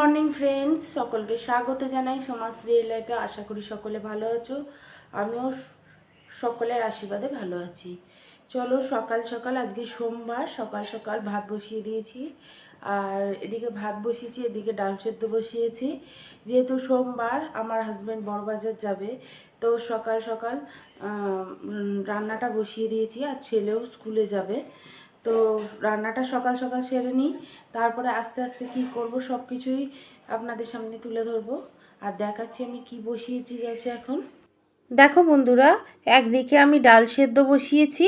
Morning friends, সকলকে স্বাগত জানাই সমাজশ্রী লাইফে। আশা করি সকলে ভালো আছো। আমিও সকলের আশীর্বাদে ভালো আছি। চলো সকাল সকাল, আজকে সোমবার, সকাল সকাল ভাত বসিয়ে দিয়েছি। আর এদিকে ভাত বসিয়েছি, এদিকে ডাল সেদ্ধ বসিয়েছি। যেহেতু সোমবার, আমার হাজব্যান্ড বড়বাজার যাবে, তো সকাল সকাল রান্নাটা বসিয়ে দিয়েছি। আর ছেলেও স্কুলে যাবে, তো রান্নাটা সকাল সকাল সেরে নিই, তারপরে আস্তে আস্তে কী করব সব কিছুই আপনাদের সামনে তুলে ধরবো। আর দেখাচ্ছি আমি কি বসিয়েছি গ্যাসে এখন। দেখো বন্ধুরা, একদিকে আমি ডাল সেদ্ধ বসিয়েছি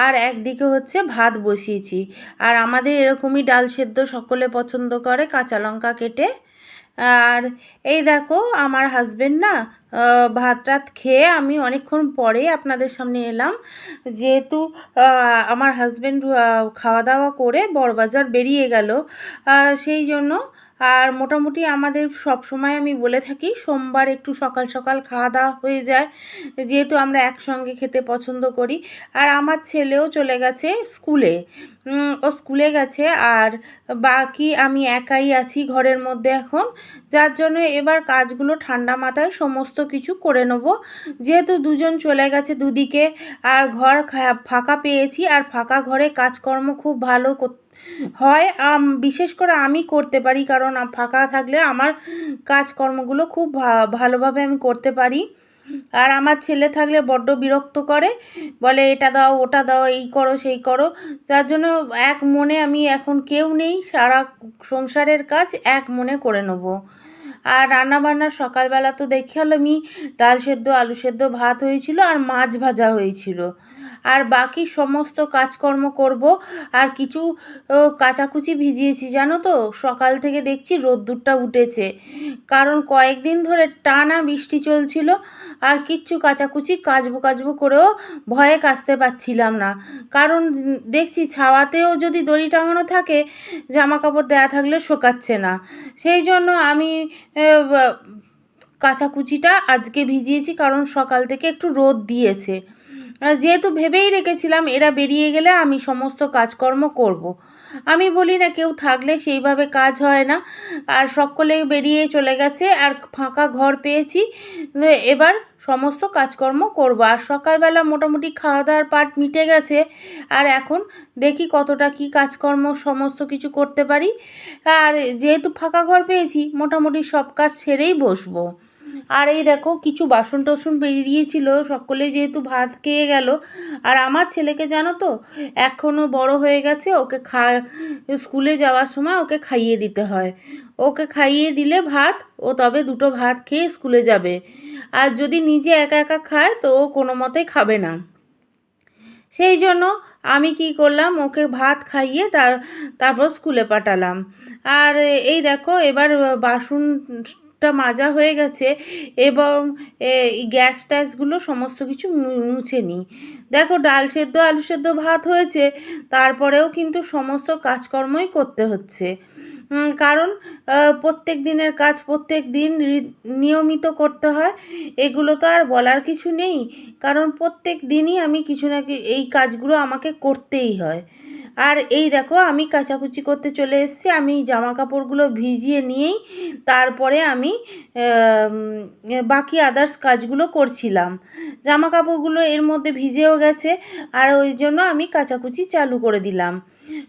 আর একদিকে হচ্ছে ভাত বসিয়েছি। আর আমাদের এরকমই ডাল সেদ্ধ সকলে পছন্দ করে, কাঁচা লঙ্কা কেটে। আর এই দেখো আমার হাজবেন্ড না ভাত টাত খেয়ে আমি অনেকক্ষণ পরে আপনাদের সামনে এলাম। যেহেতু আমার হাজবেন্ড খাওয়া দাওয়া করে বড়বাজার বেরিয়ে গেল, সেই জন্য। আর মোটামুটি আমাদের সব সময় আমি বলে থাকি সোমবার একটু সকাল সকাল খাওয়া দাওয়া হয়ে যায়, যেহেতু আমরা একসঙ্গে খেতে পছন্দ করি। আর আমার ছেলেও চলে গেছে স্কুলে, ও স্কুলে গেছে। আর বাকি আমি একাই আছি ঘরের মধ্যে এখন, যার জন্য এবার কাজগুলো ঠান্ডা মাথায় সমস্ত কিছু করে নেব। যেহেতু দুজন চলে গেছে দুদিকে, আর ঘর ফাঁকা পেয়েছি। আর ফাঁকা ঘরে কাজকর্ম খুব ভালো হয়, বিশেষ করে আমি করতে পারি, কারণ ফাঁকা থাকলে আমার কাজকর্মগুলো খুব ভালোভাবে আমি করতে পারি। আর আমার ছেলে থাকলে বড্ড বিরক্ত করে, বলে এটা দাও ওটা দাও, এই করো সেই করো। যার জন্য এক মনে, আমি এখন কেউ নেই, সারা সংসারের কাজ এক মনে করে নেব। আর রান্নাবান্না সকালবেলা তো দেখাল আমি, ডাল সেদ্ধ আলু সেদ্ধ ভাত হয়েছিল আর মাছ ভাজা হয়েছিল। আর বাকি সমস্ত কাজকর্ম করব। আর কিছু কাচাকুচি ভিজিয়েছি, জানো তো, সকাল থেকে দেখছি রোদ্দুরটা উঠেছে, কারণ কয়েকদিন ধরে টানা বৃষ্টি চলছিল। আর কিচ্ছু কাচাকুচি কাচবো করেও ভয়ে কাচতে পারছিলাম না, কারণ দেখছি ছাওয়াতেও যদি দড়ি টাঙানো থাকে, জামা কাপড় দেয়া থাকলে শোকাচ্ছে না। সেই জন্য আমি কাচাকুচিটা আজকে ভিজিয়েছি, কারণ সকাল থেকে একটু রোদ দিয়েছে। যেহেতু ভেবেই রেখেছিলাম এরা বেরিয়ে গেলে আমি সমস্ত কাজকর্ম করব। আমি বলি না কেউ থাকলে সেইভাবে কাজ হয় না। আর সকলে বেরিয়ে চলে গেছে, আর ফাঁকা ঘর পেয়েছি, এবার সমস্ত কাজকর্ম করব। আর সকালবেলা মোটামুটি খাওয়া দাওয়ার পাট মিটে গেছে। আর এখন দেখি কতটা কি কাজকর্ম সমস্ত কিছু করতে পারি। আর যেহেতু ফাঁকা ঘর পেয়েছি, মোটামুটি সব কাজ সেরেই বসবো। আর এই দেখো কিছু বাসন টাসন বেরিয়েছিল, সকলে যেহেতু ভাত খেয়ে গেল। আর আমার ছেলেকে জানো তো, এখনও বড় হয়ে গেছে, ওকে স্কুলে যাওয়ার সময় ওকে খাইয়ে দিতে হয়। ওকে খাইয়ে দিলে ভাত, ও তবে দুটো ভাত খেয়ে স্কুলে যাবে। আর যদি নিজে একা একা খায় তো ও কোনো মতেই খাবে না। সেই জন্য আমি কি করলাম, ওকে ভাত খাইয়ে তারপর স্কুলে পাঠালাম। আর এই দেখো এবার বাসনটা মাজা হয়ে গেছে, এবং গ্যাস ট্যাসগুলো সমস্ত কিছু মুছে নিই। দেখো ডাল সেদ্ধ আলু সেদ্ধ ভাত হয়েছে, তারপরেও কিন্তু সমস্ত কাজকর্মই করতে হচ্ছে, কারণ প্রত্যেক দিনের কাজ প্রত্যেক দিন নিয়মিত করতে হয়। এগুলো তো আর বলার কিছু নেই, কারণ প্রত্যেক দিনই আমি কিছু না এই কাজগুলো আমাকে করতেই হয়। আর এই দেখো আমি কাচাকুচি করতে চলে এসেছি। আমি জামা কাপড়গুলো ভিজিয়ে নিয়েই তারপরে আমি বাকি আদার্স কাজগুলো করছিলাম। জামা কাপড়গুলো এর মধ্যে ভিজেও গেছে, আর ওই জন্য আমি কাচাকুচি চালু করে দিলাম।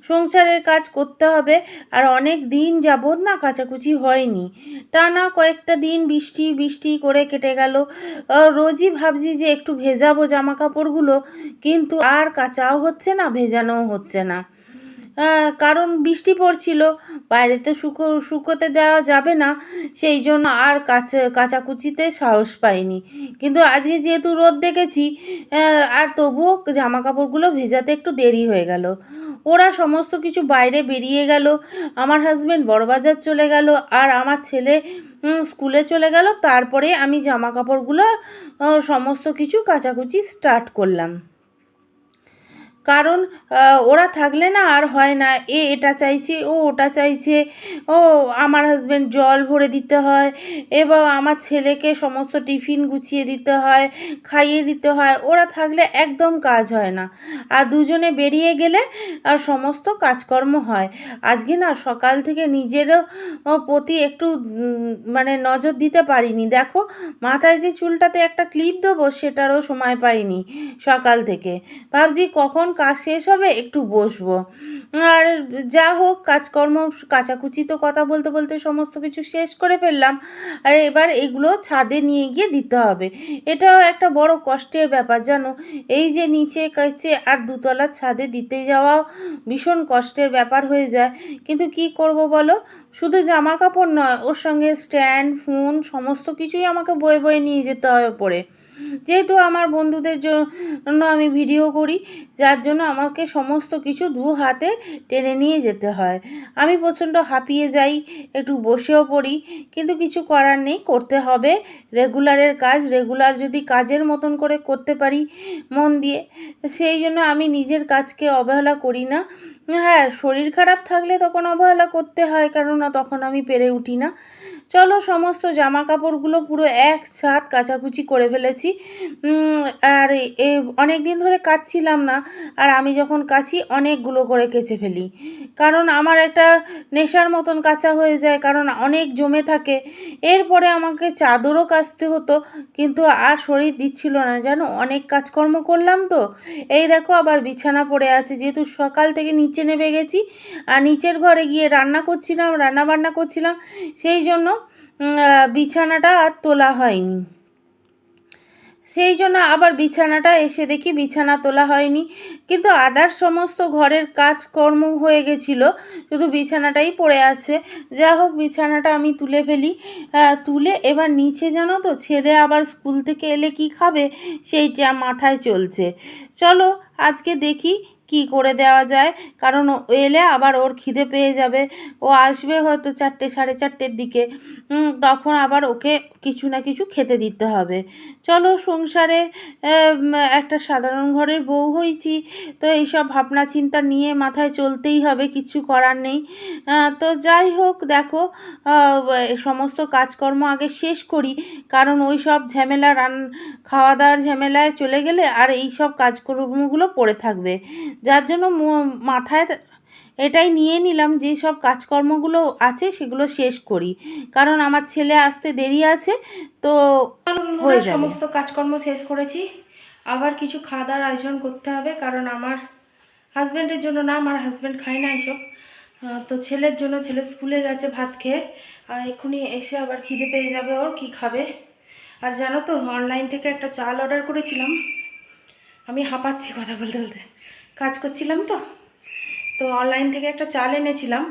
সংসারের কাজ করতে হবে। আর অনেক দিন যাবৎ না কাচাকুচি হয়নি, টানা কয়েকটা দিন বৃষ্টি বৃষ্টি করে কেটে গেল। রোজই ভাবছি যে একটু ভেজাবো জামা কাপড়গুলো, কিন্তু আর কাচাও হচ্ছে না, ভেজানোও হচ্ছে না। কারণ বৃষ্টি পড়ছিল, বাইরেতে শুকোতে দেওয়া যাবে না, সেই জন্য আর কাচাকুচিতে সাহস পাইনি। কিন্তু আজকে যেহেতু রোদ দেখেছি, আর তবুও জামা কাপড়গুলো ভেজাতে একটু দেরি হয়ে গেল। ওরা সমস্ত কিছু বাইরে বেরিয়ে গেল, আমার হাজব্যান্ড বড়বাজার চলে গেল, আর আমার ছেলে স্কুলে চলে গেল। তারপরে আমি জামা কাপড়গুলো সমস্ত কিছু কাচাকুচি স্টার্ট করলাম। কারণ ওরা থাকলে না আর হয় না, এটা চাইছে, ও ওটা চাইছে, ও আমার হাজব্যান্ড জল ভরে দিতে হয়, এবং আমার ছেলেকে সমস্ত টিফিন গুছিয়ে দিতে হয়, খাইয়ে দিতে হয়। ওরা থাকলে একদম কাজ হয় না, আর দুজনে বেরিয়ে গেলে সমস্ত কাজকর্ম হয়। আজকে না সকাল থেকে নিজেরও প্রতি একটু মানে নজর দিতে পারিনি। দেখো, মাথায় যে চুলটাতে একটা ক্লিপ দেবো সেটারও সময় পাইনি সকাল থেকে। ভাবছি কখন কাজ শেষ হবে একটু বসবো। আর যা হোক, কাজকর্ম কাচাকুচি তো কথা বলতে বলতে সমস্ত কিছু শেষ করে ফেললাম। আর এবার এগুলো ছাদে নিয়ে গিয়ে দিতে হবে। এটাও একটা বড় কষ্টের ব্যাপার জানো। এই যে নিচে কাছে আর দুতলার ছাদে দিতে যাওয়াও ভীষণ কষ্টের ব্যাপার হয়ে যায়। কিন্তু কি করব বলো, শুধু জামা কাপড় নয়, ওর সঙ্গে স্ট্যান্ড, ফোন সমস্ত কিছুই আমাকে বয়ে বয়ে নিয়ে যেতে হয় ওপরে। যেহেতু আমার বন্ধুদের জন্য আমি ভিডিও করি, যার জন্য আমাকে সমস্ত কিছু দু হাতে টেনে নিয়ে যেতে হয়। আমি প্রচণ্ড হাঁপিয়ে যাই, একটু বসেও পড়ি, কিন্তু কিছু করার নেই, করতে হবে। রেগুলারের কাজ, রেগুলার যদি কাজের মতন করে করতে পারি মন দিয়ে, সেই জন্য আমি নিজের কাজকে অবহেলা করি না। হ্যাঁ, শরীর খারাপ থাকলে তখন অবহেলা করতে হয়, কেননা তখন আমি পেরে উঠি না। চলো, সমস্ত জামা কাপড়গুলো পুরো এক ছাদ কাচাকুচি করে ফেলেছি। আর অনেক দিন ধরে কাচছিলাম না, আর আমি যখন কাচি অনেকগুলো করে কেচে ফেলি, কারণ আমার একটা নেশার মতন কাচা হয়ে যায়, কারণ অনেক জমে থাকে। এরপরে আমাকে চাদরও কাচতে হতো, কিন্তু আর শরীর দিচ্ছিল না জানো, অনেক কাজকর্ম করলাম তো। এই দেখো, আবার বিছানা পড়ে আছে, যেহেতু সকাল থেকে নিচে নেমে গেছি আর নিচের ঘরে গিয়ে রান্না বান্না করছিলাম, সেই জন্য বিছানাটা আর তোলা হয়নি। সেই জন্য আবার বিছানাটা এসে দেখি বিছানা তোলা হয়নি, কিন্তু আদার সমস্ত ঘরের কাজকর্ম হয়ে গেছিলো, শুধু বিছানাটাই পড়ে আছে। যা হোক, বিছানাটা আমি তুলে ফেলি। তুলে এবার নিচে, জানো তো, ছেলে আবার স্কুল থেকে এলে কি খাবে সেইটা মাথায় চলছে। চলো আজকে দেখি কি করে দেওয়া যায়, কারণ ও এলে আবার ওর খিদে পেয়ে যাবে। ও আসবে হয়তো 4টে, 4:30-র দিকে। তখন আবার ওকে কিছু না কিছু খেতে দিতে হবে। চলো, সংসারে একটা সাধারণ ঘরের বউ হয়েছি, তো এইসব ভাবনা চিন্তা নিয়ে মাথায় চলতেই হবে, কিছু করার নেই। তো যাই হোক, দেখো, সমস্ত কাজকর্ম আগে শেষ করি, কারণ ওই সব ঝামেলা, খাওয়া দাওয়ার ঝামেলায় চলে গেলে আর এই সব কাজকর্মগুলো পড়ে থাকবে। যার জন্য মাথায় এটাই নিয়ে নিলাম যে সব কাজকর্মগুলো আছে সেগুলো শেষ করি, কারণ আমার ছেলে আসতে দেরি আছে, তো হয়ে যাবে। সমস্ত কাজকর্ম শেষ করেছি, আবার কিছু খাওয়া দাওয়ার আয়োজন করতে হবে, কারণ আমার হাজব্যান্ডের জন্য না, আমার হাজব্যান্ড খায় না এসব। তো ছেলের জন্য, ছেলে স্কুলে গেছে ভাত খেয়ে, এক্ষুনি এসে আবার খিদে পেয়ে যাবে, ওর কি খাবে। আর জানো তো, অনলাইন থেকে একটা চাল অর্ডার করেছিলাম। আমি হাঁপাচ্ছি কথা বলতে বলতে, কাজ করছিলাম তো। তো অনলাইন থেকে একটা চাল এনেছিলাম,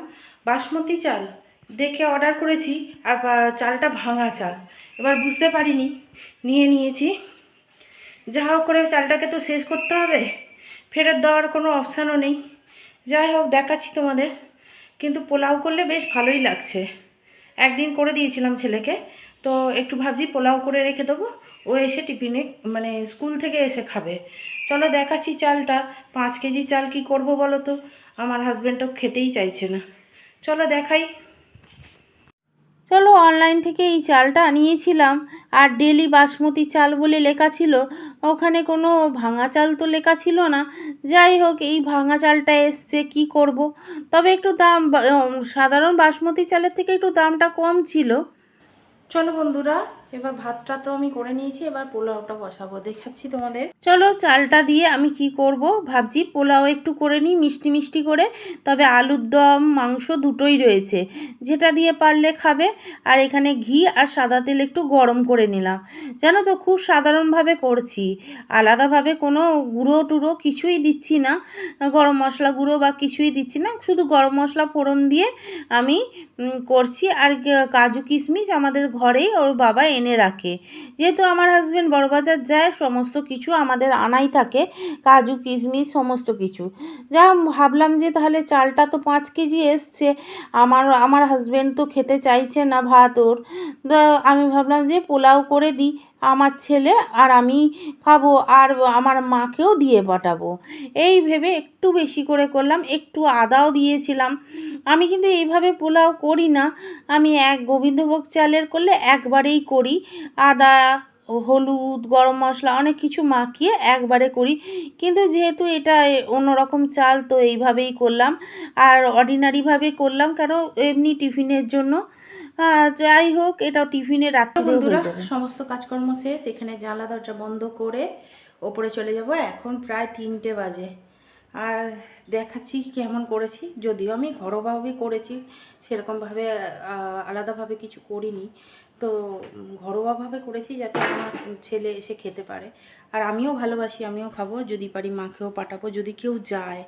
বাসমতি চাল দেখে অর্ডার করেছি, আর চালটা ভাঙা চাল। এবার বুঝতে পারিনি, নিয়ে নিয়েছি। যা হোক করে চালটাকে তো শেষ করতে হবে, ফেরত দেওয়ার কোনো অপশানও নেই। যাই হোক, দেখাচ্ছি তোমাদের। কিন্তু পোলাও করলে বেশ ভালোই লাগছে। একদিন করে দিয়েছিলাম ছেলেকে, তো একটু ভাবছি পোলাও করে রেখে দেবো, ও এসে টিফিনে মানে স্কুল থেকে এসে খাবে। চলো দেখাচ্ছি চালটা। 5 কেজি চাল কি করব বলো তো, আমার হাজব্যান্ডও খেতেই চাইছে না। চলো দেখাই। চলো, অনলাইন থেকে এই চালটা নিয়েছিলাম, আর ডেলি বাসমতি চাল বলে লেখা ছিল, ওখানে কোনো ভাঙা চাল তো লেখা ছিল না। যাই হোক, এই ভাঙা চালটা এসছে, কি করব। তবে একটু দাম সাধারণ বাসমতি চালের থেকে একটু দামটা কম ছিল। চলো বন্ধুরা, এবার ভাতটা তো আমি করে নিয়েছি, এবার পোলাওটা বসাবো, দেখাচ্ছি তোমাদের। চলো, চালটা দিয়ে আমি কি করব ভাবছি, পোলাও একটু করে নিই মিষ্টি মিষ্টি করে। তবে আলুর দম, মাংস দুটোই রয়েছে, যেটা দিয়ে পারলে খাবে। আর এখানে ঘি আর সাদা তেল একটু গরম করে নিলাম। জানো তো, খুব সাধারণভাবে করছি, আলাদাভাবে কোনো গুঁড়ো টুড়ো কিছুই দিচ্ছি না, গরম মশলা গুঁড়ো বা কিছুই দিচ্ছি না, শুধু গরম মশলা ফোড়ন দিয়ে আমি করছি। আর কাজু কিশমিশ আমাদের ঘরেই ওর বাবা এনে রাখে, যেহেতু আমার হাজব্যান্ড বড়বাজার যায়, সমস্ত কিছু আমাদের আনাই থাকে, কাজু কিশমিশ সমস্ত কিছু। যা ভাবলাম যে তাহলে চালটা তো 5 কেজি এসছে, আমার হাজব্যান্ড তো খেতে চাইছে না ভাত ওর, আমি ভাবলাম যে পোলাও করে দিই, আমার ছেলে আর আমি খাবো, আর আমার মাকেও দিয়ে পাঠাবো। এই ভেবে একটু বেশি করে করলাম, একটু আদাও দিয়েছিলাম। আমি কিন্তু এইভাবে পোলাও করি না, আমি গোবিন্দভোগ চালের করলে একবারেই করি, আদা, হলুদ, গরম মশলা অনেক কিছু মাখিয়ে একবারে করি। কিন্তু যেহেতু এটা অন্যরকম চাল, তো এইভাবেই করলাম। আর অর্ডিনারিভাবে করলাম, কেন এমনি টিফিনের জন্য। যাই হোক, এটাও টিফিনে রাত্রিরেও হয়ে যাবে। সমস্ত কাজকর্ম শেষ, এখানে জানলা দরজা বন্ধ করে ওপরে চলে যাব। এখন প্রায় 3টে বাজে। আর দেখাচ্ছি কেমন করেছি, যদিও আমি ঘরোয়াভাবে করেছি, সেরকমভাবে আলাদাভাবে কিছু করিনি। তো ঘরোয়াভাবে করেছি যাতে আমার ছেলে এসে খেতে পারে। আর আমিও ভালোবাসি, আমিও খাবো, যদি পারি মাকেও পাঠাবো যদি কেউ যায়।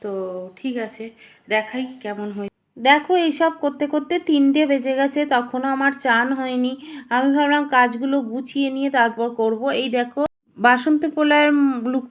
তো ঠিক আছে, দেখাই কেমন হয়। দেখো, এইসব করতে করতে 3টে বেজে গেছে, তখনও আমার চান হয়নি। আমি ভাবলাম কাজগুলো গুছিয়ে নিয়ে তারপর করব। এই দেখো, বাসন্তী পোলাওয়ের লুক